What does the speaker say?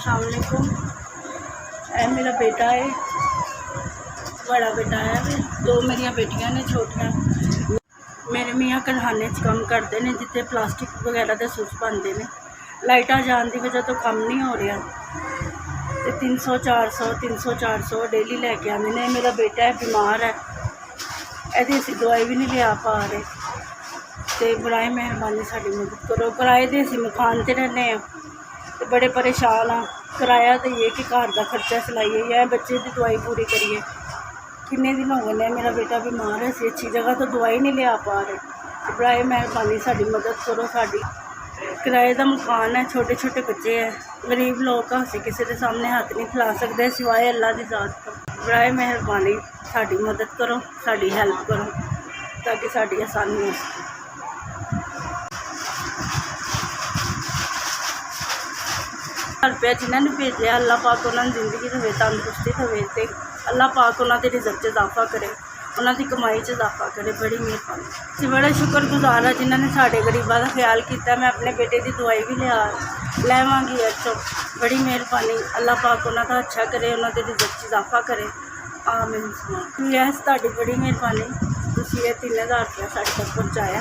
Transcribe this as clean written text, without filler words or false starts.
अस्सलाम वालेकुम। ए मेरा बेटा है, बड़ा बेटा है, दो मेरिया बेटियां ने छोटियां। मेरे मियाँ करखाने काम करते हैं जिते प्लास्टिक वगैरह के सुच बनते हैं। लाइटा जाने की वजह तो काम नहीं हो रहा तो 300 400 डेली लैके आते हैं। मेरा बेटा है बीमार है, यदि असी दवाई भी नहीं लिया पा रहे तो बड़ाए मेहरबानी साड़ी मदद करो। किराए दे असी मकान से रहने तो बड़े परेशान हाँ। किराया देइए कि घर का खर्चा चलाइए या बच्चे की दवाई पूरी करिए। किन्ने दिन हो गए मेरा बेटा बीमार है, असी अच्छी जगह तो दवाई नहीं लिया पा रहे तो बड़ाए मेहरबानी साड़ी मदद करो। साड़ी किराए का मकान है, छोटे छोटे बच्चे हैं, गरीब लोग असी किसी के सामने हाथ नहीं फैला सकते सिवाय अल्लाह की ज़ात तो। बड़ाए मेहरबानी साड़ी मदद करो, साड़ी हेल्प करो ताकि साड़ी आसानी हो सके। रुपया जिन्होंने भेजा अल्लाह पाक उन्होंने जिंदगी देवे, तंदुरुस्ती देवे तो अल्लाह पाक उन्होंने रिजक च इजाफा करे, उन्होंने कमाई च इजाफा करे। बड़ी मेहरबानी। असी बड़े शुक्रगुजार है जिन्होंने साढ़े गरीबों का ख्याल किया। मैं अपने बेटे की दवाई भी लैवांगी तो बड़ी मेहरबानी। अल्लाह पाक उन्होंने अच्छा करे, उन्होंने रिजक च इजाफा करे। आमीन। यस, तुहाडी बड़ी मेहरबानी, तुसीं 3000 रुपया साढ़े तक पहुँचाया।